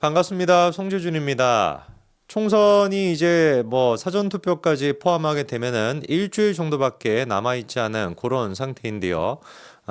반갑습니다. 송재준입니다. 총선이 이제 뭐 사전투표까지 포함하게 되면은 일주일 정도밖에 남아있지 않은 그런 상태인데요.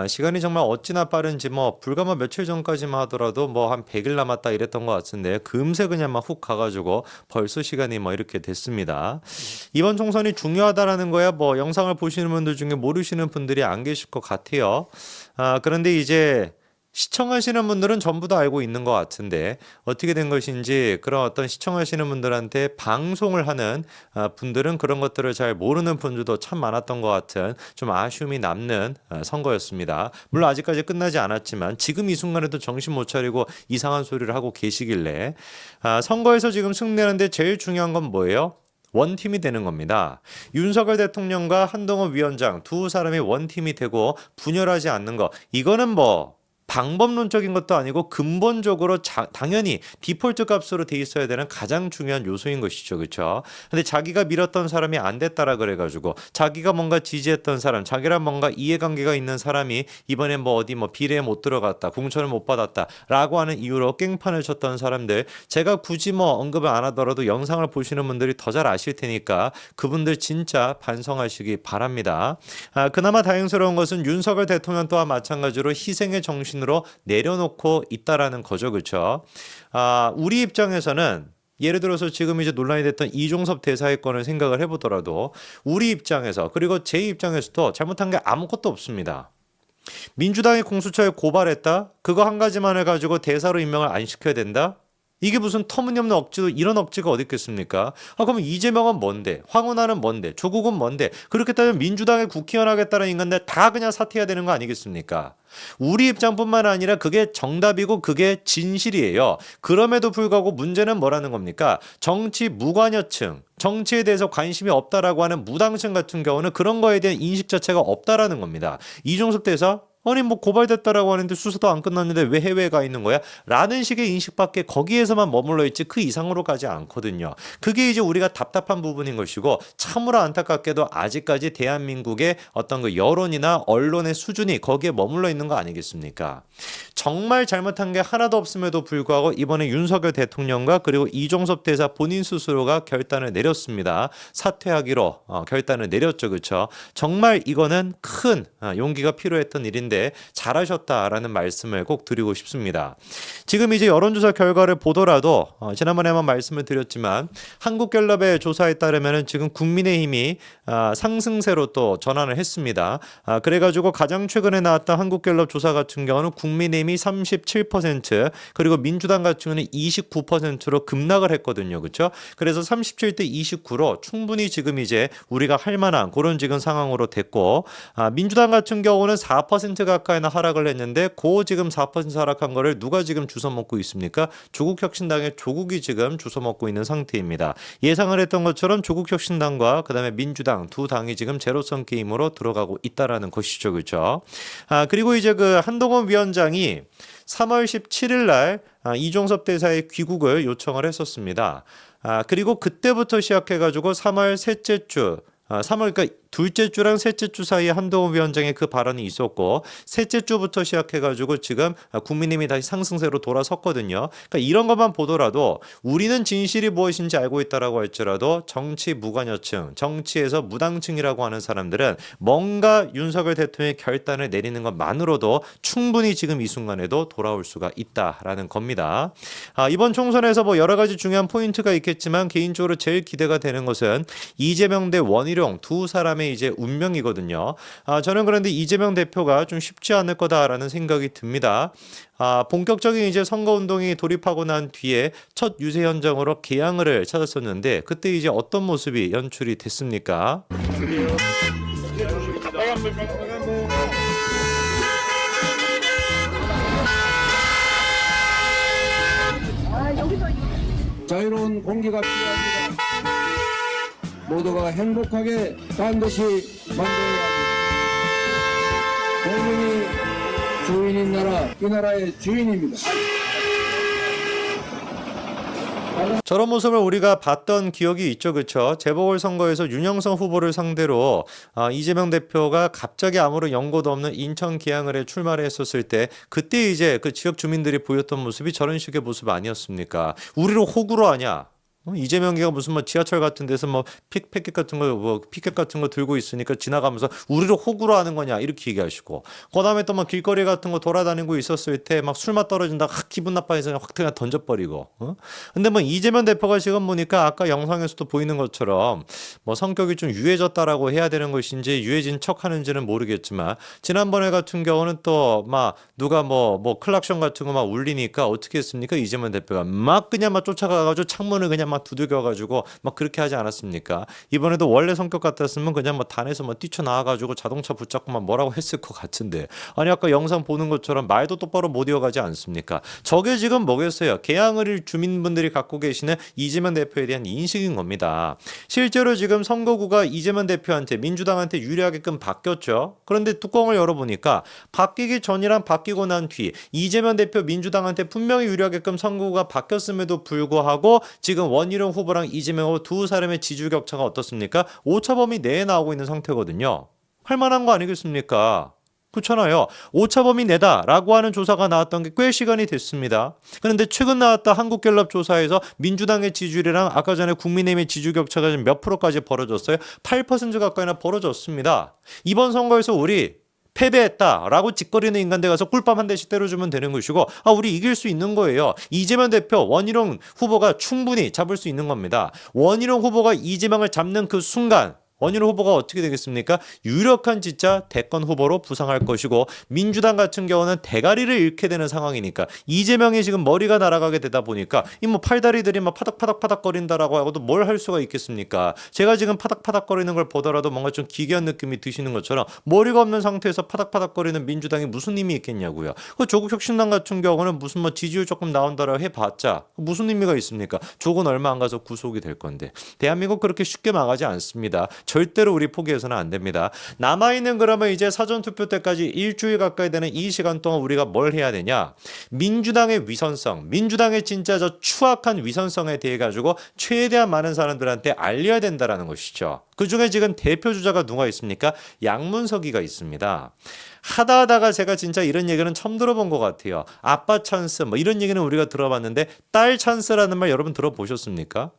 시간이 정말 어찌나 빠른지 뭐 불과 뭐 며칠 전까지만 하더라도 뭐 한 100일 남았다 이랬던 것 같은데 금세 그냥 막 훅 가가지고 벌써 시간이 뭐 이렇게 됐습니다. 이번 총선이 중요하다라는 거야 뭐 영상을 보시는 분들 중에 모르시는 분들이 안 계실 것 같아요. 그런데 이제 시청하시는 분들은 전부 다 알고 있는 것 같은데 어떻게 된 것인지 그런 어떤 시청하시는 분들한테 방송을 하는 분들은 그런 것들을 잘 모르는 분들도 참 많았던 것 같은 좀 아쉬움이 남는 선거였습니다. 물론 아직까지 끝나지 않았지만 지금 이 순간에도 정신 못 차리고 이상한 소리를 하고 계시길래 선거에서 지금 승리하는데 제일 중요한 건 뭐예요? 원팀이 되는 겁니다. 윤석열 대통령과 한동훈 위원장 두 사람이 원팀이 되고 분열하지 않는 거 이거는 뭐 방법론적인 것도 아니고 근본적으로 당연히 디폴트 값으로 돼 있어야 되는 가장 중요한 요소인 것이죠. 그렇죠? 근데 자기가 밀었던 사람이 안 됐다라 그래가지고 자기가 뭔가 지지했던 사람, 자기랑 뭔가 이해관계가 있는 사람이 이번에 뭐 어디 뭐 비례에 못 들어갔다, 공천을 못 받았다라고 하는 이유로 깽판을 쳤던 사람들 제가 굳이 뭐 언급을 안 하더라도 영상을 보시는 분들이 더 잘 아실 테니까 그분들 진짜 반성하시기 바랍니다. 그나마 다행스러운 것은 윤석열 대통령 또한 마찬가지로 희생의 정신으로 내려놓고 있다라는 거죠. 그렇죠? 우리 입장에서는 예를 들어서 지금 이제 논란이 됐던 이종섭 대사의 건을 생각을 해보더라도 우리 입장에서 그리고 제 입장에서도 잘못한 게 아무것도 없습니다. 민주당이 공수처에 고발했다? 그거 한 가지만 해가지고 대사로 임명을 안 시켜야 된다? 이게 무슨 터무니없는 억지도 이런 억지가 어디 있겠습니까? 그러면 이재명은 뭔데? 황운하는 뭔데? 조국은 뭔데? 그렇게 따지면 민주당의 국회의원 하겠다는 인간들 다 그냥 사퇴해야 되는 거 아니겠습니까? 우리 입장뿐만 아니라 그게 정답이고 그게 진실이에요. 그럼에도 불구하고 문제는 뭐라는 겁니까? 정치 무관여층, 정치에 대해서 관심이 없다라고 하는 무당층 같은 경우는 그런 거에 대한 인식 자체가 없다라는 겁니다. 이종섭 대사? 아니 뭐 고발됐다라고 하는데 수사도 안 끝났는데 왜 해외에 가 있는 거야? 라는 식의 인식밖에 거기에서만 머물러 있지 그 이상으로 가지 않거든요. 그게 이제 우리가 답답한 부분인 것이고 참으로 안타깝게도 아직까지 대한민국의 어떤 그 여론이나 언론의 수준이 거기에 머물러 있는 거 아니겠습니까? 정말 잘못한 게 하나도 없음에도 불구하고 이번에 윤석열 대통령과 그리고 이종섭 대사 본인 스스로가 결단을 내렸습니다. 사퇴하기로 결단을 내렸죠. 그렇죠? 정말 이거는 큰 용기가 필요했던 일인데 잘하셨다라는 말씀을 꼭 드리고 싶습니다. 지금 이제 여론조사 결과를 보더라도 지난번에 한번 말씀을 드렸지만 한국갤럽의 조사에 따르면 지금 국민의힘이 상승세로 또 전환을 했습니다. 그래가지고 가장 최근에 나왔던 한국갤럽 조사 같은 경우는 국민의힘이 37% 그리고 민주당 같은 경우는 29%로 급락을 했거든요. 그렇죠? 그래서 37대 29로 충분히 지금 이제 우리가 할 만한 그런 지금 상황으로 됐고 민주당 같은 경우는 4% 가까이나 하락을 했는데 그 지금 4% 하락한 거를 누가 지금 주워 먹고 있습니까? 조국혁신당의 조국이 지금 주워 먹고 있는 상태입니다. 예상을 했던 것처럼 조국혁신당과 그다음에 민주당 두 당이 지금 제로섬 게임으로 들어가고 있다라는 것이죠. 그렇죠? 그리고 이제 그 한동훈 위원장이 3월 17일 날 이종섭 대사의 귀국을 요청을 했었습니다. 그리고 그때부터 시작해가지고 3월 셋째 주 3월 그러니까 둘째 주랑 셋째 주 사이에 한동훈 위원장의 그 발언이 있었고 셋째 주부터 시작해가지고 지금 국민의힘이 다시 상승세로 돌아섰거든요. 그러니까 이런 것만 보더라도 우리는 진실이 무엇인지 알고 있다라고 할지라도 정치 무관여층, 정치에서 무당층이라고 하는 사람들은 뭔가 윤석열 대통령의 결단을 내리는 것만으로도 충분히 지금 이 순간에도 돌아올 수가 있다라는 겁니다. 이번 총선에서 뭐 여러 가지 중요한 포인트가 있겠지만 개인적으로 제일 기대가 되는 것은 이재명 대 원희룡 두 사람의 이제 운명이거든요. 저는 그런데 이재명 대표가 좀 쉽지 않을 거다라는 생각이 듭니다. 본격적인 이제 선거운동이 돌입하고 난 뒤에 첫 유세 현장으로 개항을 찾았었는데 그때 이제 어떤 모습이 연출이 됐습니까? 자유로운 공기가 필요합니다. 모두가 행복하게 반드시 만들어야 합니다. 국민이 주인인 나라, 이 나라의 주인입니다. 저런 모습을 우리가 봤던 기억이 있죠, 그렇죠? 재보궐선거에서 윤영선 후보를 상대로 이재명 대표가 갑자기 아무런 연고도 없는 인천 계양을에 출마를 했었을 때 그때 이제 그 지역 주민들이 보였던 모습이 저런 식의 모습 아니었습니까? 우리를 호구로 하냐? 이재명이가 무슨 뭐 지하철 같은 데서 뭐 패켓 같은 거 뭐 피켓 같은 거 들고 있으니까 지나가면서 우리를 호구로 하는 거냐 이렇게 얘기하시고 그다음에 또 막 길거리 같은 거 돌아다니고 있었을 때 막 술맛 떨어진다 기분 나빠해서 확 그냥 던져버리고 근데 뭐 이재명 대표가 지금 보니까 아까 영상에서도 보이는 것처럼 뭐 성격이 좀 유해졌다라고 해야 되는 것인지 유해진 척 하는지는 모르겠지만 지난번에 같은 경우는 또 막 누가 뭐 클락션 같은 거 막 울리니까 어떻게 했습니까? 이재명 대표가 막 그냥 막 쫓아가가지고 창문을 그냥 막 두들겨가지고 막 그렇게 하지 않았습니까? 이번에도 원래 성격 같았으면 그냥 뭐 단에서 뭐 뛰쳐나와가지고 자동차 붙잡고 막 뭐라고 했을 것 같은데 아니 아까 영상 보는 것처럼 말도 똑바로 못 이어가지 않습니까? 저게 지금 뭐겠어요? 계양을 주민분들이 갖고 계시는 이재명 대표에 대한 인식인 겁니다. 실제로 지금 선거구가 이재명 대표한테 민주당한테 유리하게끔 바뀌었죠. 그런데 뚜껑을 열어보니까 바뀌기 전이랑 바뀌고 난 뒤 이재명 대표 민주당한테 분명히 유리하게끔 선거구가 바뀌었음에도 불구하고 지금 원희룡 후보랑 이재명 후보 두 사람의 지지율 격차가 어떻습니까? 오차범위 내에 나오고 있는 상태거든요. 할 만한 거 아니겠습니까? 그렇잖아요. 오차범위 내다라고 하는 조사가 나왔던 게 꽤 시간이 됐습니다. 그런데 최근 나왔던 한국갤럽 조사에서 민주당의 지지율이랑 아까 전에 국민의힘의 지지율 격차가 지금 몇 프로까지 벌어졌어요? 8% 가까이나 벌어졌습니다. 이번 선거에서 우리 패배했다라고 짓거리는 인간들 가서 꿀밤 한 대씩 때려주면 되는 것이고 우리 이길 수 있는 거예요. 이재명 대표 원희룡 후보가 충분히 잡을 수 있는 겁니다. 원희룡 후보가 이재명을 잡는 그 순간 원희룡 후보가 어떻게 되겠습니까? 유력한 진짜 대권 후보로 부상할 것이고 민주당 같은 경우는 대가리를 잃게 되는 상황이니까 이재명이 지금 머리가 날아가게 되다 보니까 이 뭐 팔다리들이 막 파닥파닥 거린다라고 하고도 뭘 할 수가 있겠습니까? 제가 지금 파닥파닥 거리는 걸 보더라도 뭔가 좀 기괴한 느낌이 드시는 것처럼 머리가 없는 상태에서 파닥파닥 거리는 민주당이 무슨 힘이 있겠냐고요. 그 조국 혁신당 같은 경우는 무슨 뭐 지지율 조금 나온다라고 해봤자 무슨 의미가 있습니까? 조국은 얼마 안 가서 구속이 될 건데 대한민국 그렇게 쉽게 망하지 않습니다. 절대로 우리 포기해서는 안 됩니다. 남아있는 그러면 이제 사전투표 때까지 일주일 가까이 되는 이 시간 동안 우리가 뭘 해야 되냐? 민주당의 위선성, 민주당의 진짜 저 추악한 위선성에 대해 가지고 최대한 많은 사람들한테 알려야 된다라는 것이죠. 그중에 지금 대표 주자가 누가 있습니까? 양문석이가 있습니다. 하다가 제가 진짜 이런 얘기는 처음 들어본 것 같아요. 아빠 찬스 뭐 이런 얘기는 우리가 들어봤는데 딸 찬스라는 말 여러분 들어보셨습니까?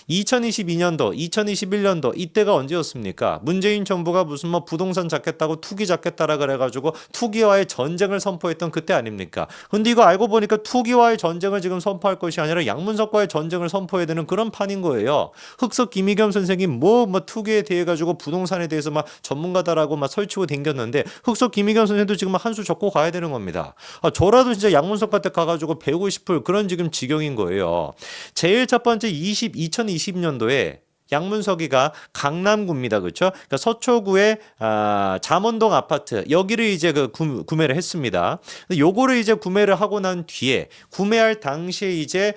2022년도, 2021년도 이때가 언제였습니까? 문재인 정부가 무슨 뭐 부동산 잡겠다고 투기 잡겠다라 그래가지고 투기와의 전쟁을 선포했던 그때 아닙니까? 근데 이거 알고 보니까 투기와의 전쟁을 지금 선포할 것이 아니라 양문석과의 전쟁을 선포해야 되는 그런 판인 거예요. 흑석 김희겸 선생이 뭐 투기에 대해 가지고 부동산에 대해서 막 전문가다라고 막 설치고 댕겼는데 흑석 김희겸 선생도 지금 한 수 적고 가야 되는 겁니다. 저라도 진짜 양문석 같은 가가지고 배우고 싶을 그런 지금 지경인 거예요. 제일 첫 번째 2020년도에 양문석이가 강남구입니다. 그렇죠? 그러니까 서초구의 잠원동 아파트 여기를 이제 구매를 했습니다. 요거를 이제 구매를 하고 난 뒤에 구매할 당시에 이제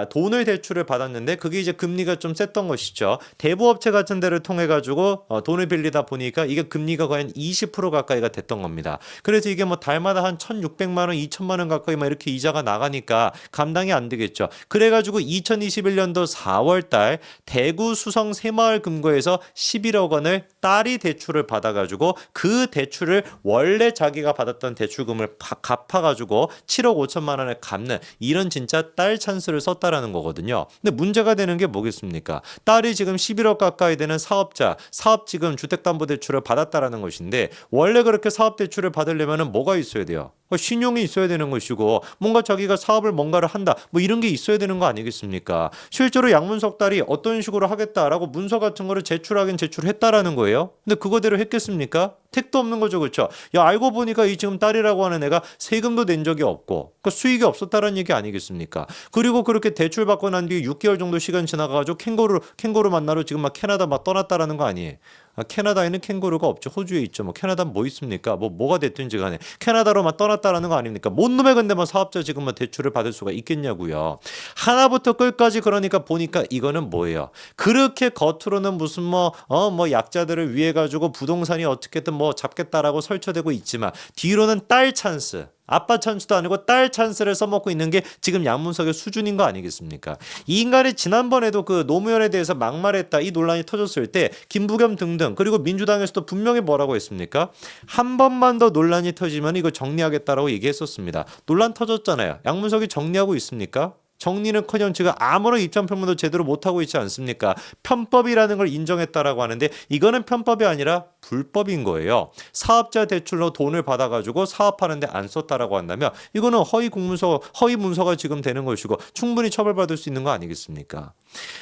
돈을 대출을 받았는데 그게 이제 금리가 좀 셌던 것이죠. 대부업체 같은 데를 통해 가지고 돈을 빌리다 보니까 이게 금리가 거의 한 20% 가까이가 됐던 겁니다. 그래서 이게 뭐 달마다 한 1,600만 원, 2천만 원 가까이 막 이렇게 이자가 나가니까 감당이 안 되겠죠. 그래 가지고 2021년도 4월 달 대구 수성 새마을 금고에서 11억 원을 딸이 대출을 받아가지고 그 대출을 원래 자기가 받았던 대출금을 갚아가지고 7억 5천만 원을 갚는 이런 진짜 딸 찬스를 썼다라는 거거든요. 근데 문제가 되는 게 뭐겠습니까? 딸이 지금 11억 가까이 되는 사업자, 사업 지금 주택담보대출을 받았다라는 것인데 원래 그렇게 사업대출을 받으려면 뭐가 있어야 돼요? 신용이 있어야 되는 것이고 뭔가 자기가 사업을 뭔가를 한다 뭐 이런 게 있어야 되는 거 아니겠습니까? 실제로 양문석 딸이 어떤 식으로 하겠다라고 문서 같은 거를 제출하긴 제출했다라는 거예요. 근데 그거대로 했겠습니까? 택도 없는 거죠. 그렇죠? 야 알고 보니까 이 지금 딸이라고 하는 애가 세금도 낸 적이 없고 그러니까 수익이 없었다는 얘기 아니겠습니까? 그리고 그렇게 대출 받고 난 뒤에 6개월 정도 시간 지나가가지고 캥거루 만나러 지금 막 캐나다 막 떠났다라는 거 아니에요? 캐나다에는 캥거루가 없죠. 호주에 있죠. 뭐 캐나다 뭐 있습니까? 뭐가 됐든지 간에 캐나다로만 떠났다라는 거 아닙니까? 뭔 놈의 근데 뭐 사업자 지금 뭐 대출을 받을 수가 있겠냐고요. 하나부터 끝까지 그러니까 보니까 이거는 뭐예요? 그렇게 겉으로는 무슨 뭐 약자들을 위해 가지고 부동산이 어떻게든 뭐 잡겠다라고 설쳐되고 있지만 뒤로는 딸 찬스, 아빠 찬스도 아니고 딸 찬스를 써먹고 있는 게 지금 양문석의 수준인 거 아니겠습니까? 이 인간이 지난번에도 그 노무현에 대해서 막말했다 이 논란이 터졌을 때 김부겸 등등 그리고 민주당에서도 분명히 뭐라고 했습니까? 한 번만 더 논란이 터지면 이거 정리하겠다라고 얘기했었습니다. 논란 터졌잖아요. 양문석이 정리하고 있습니까? 정리는커녕 지금 아무런 입장 표명도 제대로 못하고 있지 않습니까? 편법이라는 걸 인정했다라고 하는데 이거는 편법이 아니라 불법인 거예요. 사업자 대출로 돈을 받아가지고 사업하는데 안 썼다라고 한다면 이거는 허위 문서가 지금 되는 것이고 충분히 처벌받을 수 있는 거 아니겠습니까?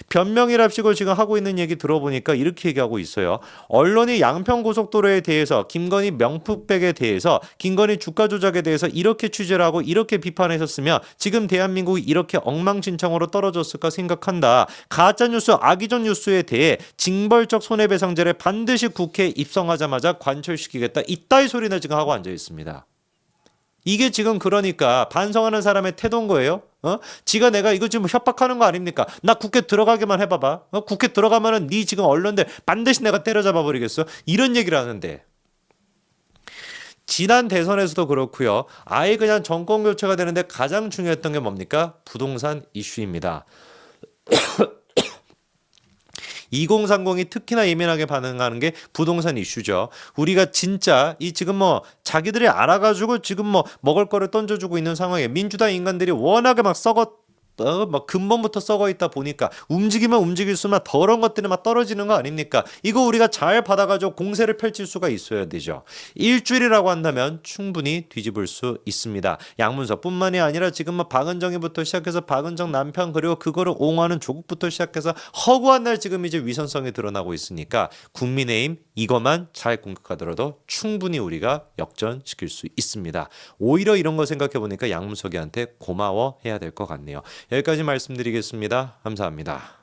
변명이랍시고 지금 하고 있는 얘기 들어보니까 이렇게 얘기하고 있어요. 언론이 양평고속도로에 대해서 김건희 명품백에 대해서 김건희 주가 조작에 대해서 이렇게 취재를 하고 이렇게 비판했었으면 지금 대한민국이 이렇게 엉망진창으로 떨어졌을까 생각한다. 가짜뉴스, 악의적 뉴스에 대해 징벌적 손해배상제를 반드시 국회에 입성하자마자 관철시키겠다. 이따위 소리나 지금 하고 앉아 있습니다. 이게 지금 그러니까 반성하는 사람의 태도인 거예요. 지가 내가 이거 지금 협박하는 거 아닙니까? 나 국회 들어가기만 해봐봐. 국회 들어가면은 네 지금 언론들 반드시 내가 때려잡아 버리겠어. 이런 얘기를 하는데 지난 대선에서도 그렇고요. 아예 그냥 정권 교체가 되는데 가장 중요했던 게 뭡니까? 부동산 이슈입니다. 2030이 특히나 예민하게 반응하는 게 부동산 이슈죠. 우리가 진짜 이 지금 뭐 자기들이 알아가지고 지금 뭐 먹을 거를 던져주고 있는 상황에 민주당 인간들이 워낙에 막 막 근본부터 썩어 있다 보니까 움직이면 움직일수록 더러운 것들이 막 떨어지는 거 아닙니까? 이거 우리가 잘 받아가지고 공세를 펼칠 수가 있어야 되죠. 일주일이라고 한다면 충분히 뒤집을 수 있습니다. 양문석뿐만이 아니라 지금 뭐 박은정이부터 시작해서 박은정 남편 그리고 그거를 옹호하는 조국부터 시작해서 허구한 날 지금 이제 위선성이 드러나고 있으니까 국민의힘 이것만 잘 공격하더라도 충분히 우리가 역전시킬 수 있습니다. 오히려 이런 거 생각해 보니까 양문석이한테 고마워해야 될 것 같네요. 여기까지 말씀드리겠습니다. 감사합니다.